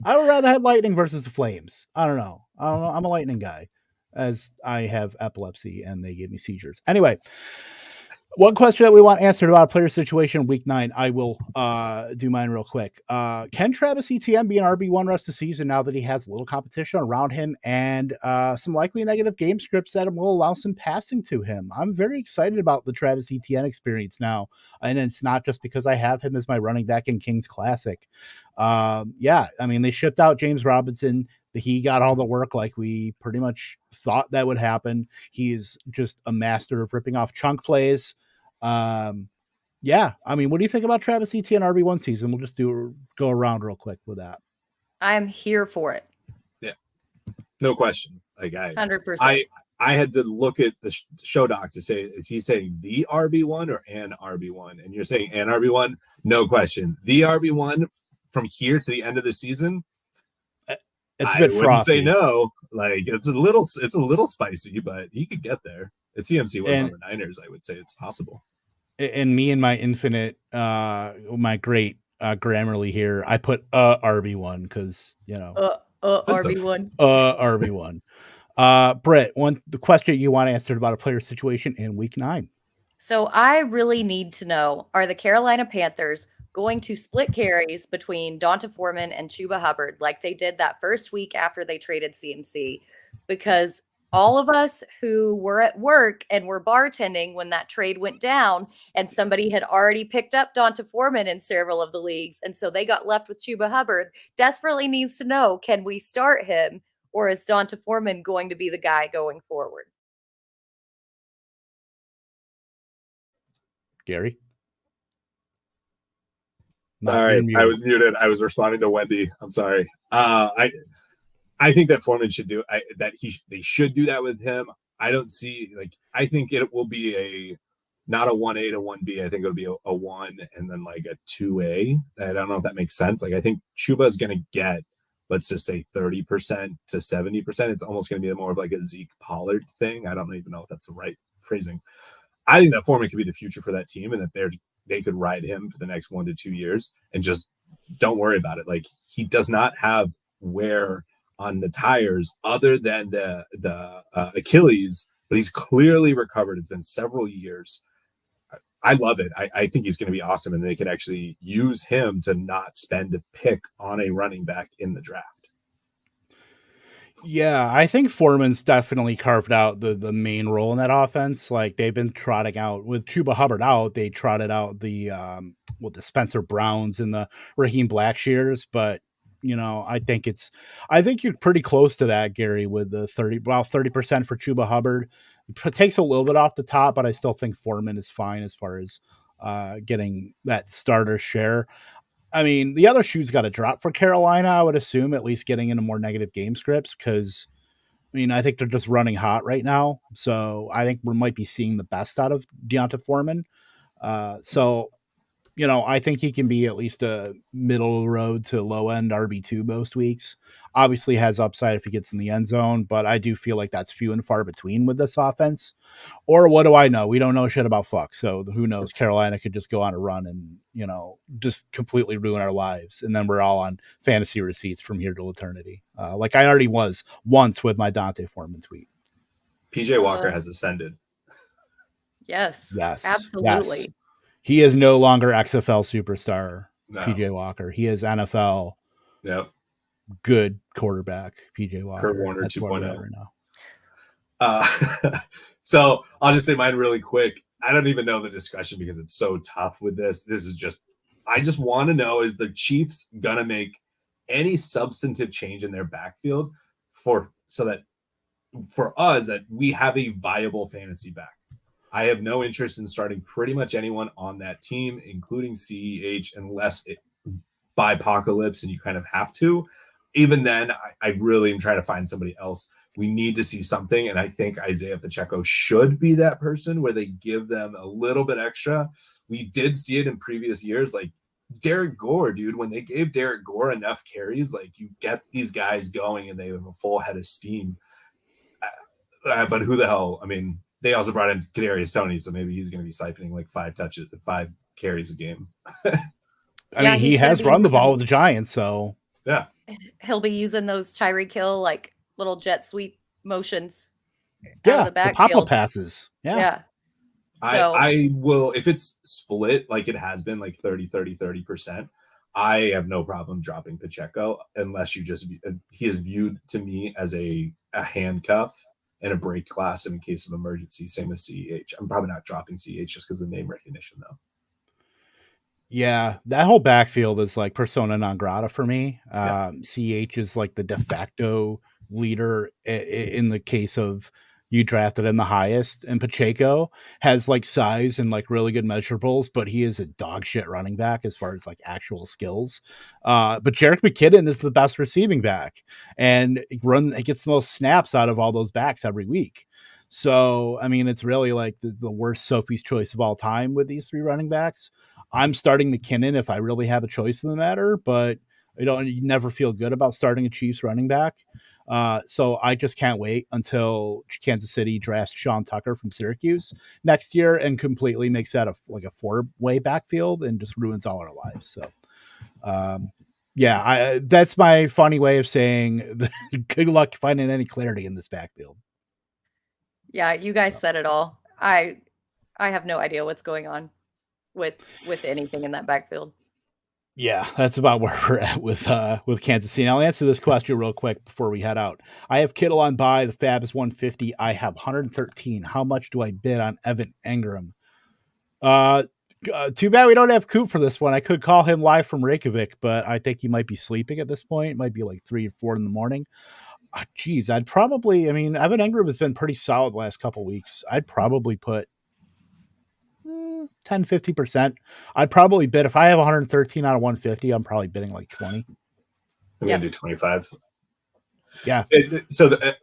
I would rather have lightning versus the flames. I don't know. I'm a lightning guy, as I have epilepsy and they give me seizures. Anyway, one question that we want answered about a player situation week 9. I will do mine real quick. Can Travis Etienne be an RB1 rest of the season now that he has a little competition around him and some likely negative game scripts that will allow some passing to him? I'm very excited about the Travis Etienne experience now. And it's not just because I have him as my running back in Kings Classic. Yeah, I mean, they shipped out James Robinson. He got all the work like we pretty much thought that would happen. He is just a master of ripping off chunk plays. Yeah, I mean, what do you think about Travis Etienne RB1 season? We'll just go around real quick with that. I'm here for it. Yeah, no question. Like 100%. I had to look at the show doc to say, is he saying the RB1 or an RB1? And you're saying an RB1? No question. The RB1 from here to the end of the season. It's a bit frothy. Say no. Like it's a little spicy, but he could get there. If CMC was on the Niners, I would say it's possible. And me and my infinite, my great Grammarly here, I put RB1 because RB1. RB1. Britt, the question you want answered about a player situation in week 9. So I really need to know: are the Carolina Panthers going to split carries between Donta Foreman and Chuba Hubbard like they did that first week after they traded CMC? Because all of us who were at work and were bartending when that trade went down, and somebody had already picked up Donta Foreman in several of the leagues, and so they got left with Chuba Hubbard, desperately needs to know, can we start him, or is Donta Foreman going to be the guy going forward? Gary? All right, I was muted. I was responding to Wendy. I'm sorry. I think that Foreman should do they should do that with him. I don't see I think it will be not a 1A to 1B. I think it'll be a 1 and then like a 2A. I don't know if that makes sense. I think Chuba is going to get, let's just say 30% to 70%. It's almost going to be more of like a Zeke Pollard thing. I don't even know if that's the right phrasing. I think that Foreman could be the future for that team, and that they could ride him for the next 1 to 2 years and just don't worry about it. Like, he does not have wear on the tires other than the Achilles, but he's clearly recovered. It's been several years. I love it. I think he's going to be awesome, and they can actually use him to not spend a pick on a running back in the draft. Yeah, I think Foreman's definitely carved out the main role in that offense. Like, they've been trotting out with Chuba Hubbard out. They trotted out the Spencer Browns and the Raheem Blackshears, but I think you're pretty close to that, Gary, with the 30% for Chuba Hubbard. It takes a little bit off the top, but I still think Foreman is fine as far as getting that starter share. I mean, the other shoe's got to drop for Carolina, I would assume, at least getting into more negative game scripts, because, I think they're just running hot right now. So I think we might be seeing the best out of Deonta Foreman. I think he can be at least a middle road to low end RB2 most weeks. Obviously has upside if he gets in the end zone, but I do feel like that's few and far between with this offense. Or what do I know? We don't know shit about fuck. So who knows? Carolina could just go on a run and, just completely ruin our lives. And then we're all on fantasy receipts from here till eternity. Like I already was once with my Dante Foreman tweet. PJ Walker has ascended. Yes. Yes. Absolutely. Yes. He is no longer XFL superstar, No. PJ Walker. He is NFL good quarterback, PJ Walker. Kurt Warner That's where we're 2.0 right now. So I'll just say mine really quick. I don't even know the discussion because it's so tough with this. I just want to know, is the Chiefs going to make any substantive change in their backfield so that for us that we have a viable fantasy back? I have no interest in starting pretty much anyone on that team, including CEH, unless by apocalypse and you kind of have to. Even then, I really am trying to find somebody else. We need to see something, and I think Isaiah Pacheco should be that person where they give them a little bit extra. We did see it in previous years, like Derek Gore, dude. When they gave Derek Gore enough carries, like, you get these guys going and they have a full head of steam. But who the hell? I mean, they also brought in Kadarius Toney, so maybe he's going to be siphoning like 5 carries a game. I mean, he has run the ball with the Giants, so yeah, he'll be using those Tyreek Hill like little jet sweep motions. Yeah, out of the pop-up passes. Yeah. So I will, if it's split like it has been, like 30%. I have no problem dropping Pacheco unless he is viewed to me as a handcuff and a break glass in case of emergency, same as CEH. I'm probably not dropping CEH just because of the name recognition, though. Yeah, that whole backfield is like persona non grata for me. CEH is like the de facto leader in the case of you drafted in the highest, and Pacheco has like size and like really good measurables, but he is a dog shit running back as far as like actual skills. But Jerick McKinnon is the best receiving back, and he gets the most snaps out of all those backs every week. So, I mean, it's really like the worst Sophie's choice of all time with these three running backs. I'm starting McKinnon if I really have a choice in the matter, but you never feel good about starting a Chiefs running back. So I just can't wait until Kansas City drafts Sean Tucker from Syracuse next year and completely makes that a 4-way backfield and just ruins all our lives. So, that's my funny way of saying good luck finding any clarity in this backfield. yeah, you guys said it all. I have no idea what's going on with anything in that backfield. Yeah, that's about where we're at with Kansas City. Now, I'll answer this question real quick before we head out. I have Kittle on bye. The fab is 150. I have 113. How much do I bid on Evan Engram? Too bad we don't have Coop for this one. I could call him live from Reykjavik, but I think he might be sleeping at this point. It might be like 3 or 4 in the morning. Evan Engram has been pretty solid the last couple weeks. I'd probably put 10-50%. I'd probably bid if I have 113 out of 150. I'm probably bidding like 20. I'm gonna do 25. Yeah.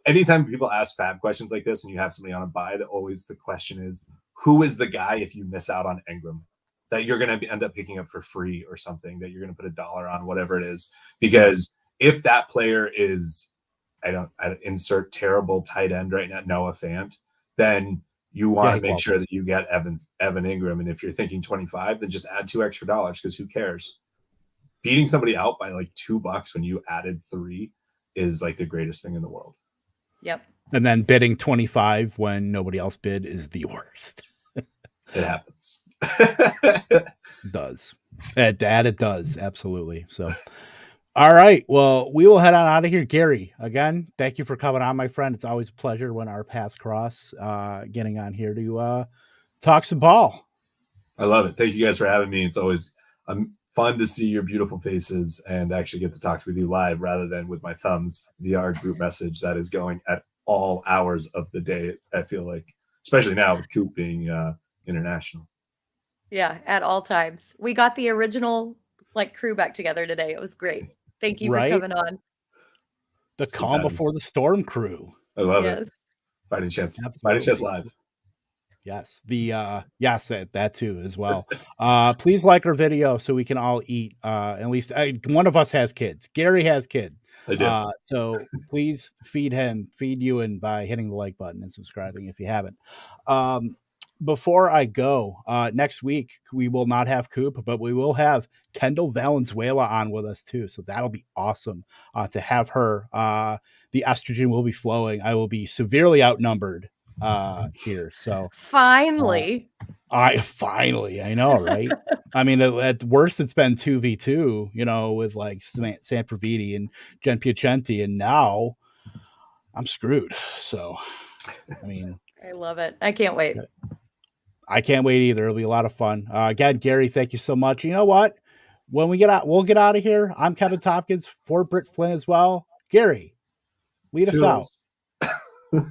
Anytime people ask fab questions like this, and you have somebody on a buy, the question is, who is the guy if you miss out on Engram that you're gonna end up picking up for free or something, that you're gonna put $1 on, whatever it is? Because if that player is, I insert terrible tight end right now, Noah Fant, then You want to he make sure qualifies. that you get Evan Ingram. And if you're thinking 25, then just add $2 extra because who cares? Beating somebody out by like $2 when you added 3 is like the greatest thing in the world. Yep. And then bidding 25 when nobody else bid is the worst. It happens. It does. It does. Absolutely. So, all right. Well, we will head on out of here. Gary, again, thank you for coming on, my friend. It's always a pleasure when our paths cross, getting on here to talk some ball. I love it. Thank you guys for having me. It's always fun to see your beautiful faces and actually get to talk with you live rather than with my thumbs via our group message that is going at all hours of the day. I feel like, especially now with Coop being international. Yeah, at all times. We got the original crew back together today. It was great. Thank you for coming on. The It's calm before the storm crew. I love it. Fighting chance live. Yes. That too as well. Please like our video so we can all eat. At least one of us has kids. Gary has kids. I do. So please feed Ewan by hitting the like button and subscribing if you haven't. Before I go, next week we will not have Coop, but we will have Kendall Valenzuela on with us too. So that'll be awesome to have her. The estrogen will be flowing. I will be severely outnumbered here. So finally, I know, right? I mean, at worst it's been 2v2, with like Sampraviti and Jen Piacenti, and now I'm screwed. So, I mean, I love it. I can't wait. I can't wait either. It'll be a lot of fun. Again, Gary, thank you so much. You know what? When we get out, we'll get out of here. I'm Kevin Tompkins for Britt Flinn as well. Gary, lead us out.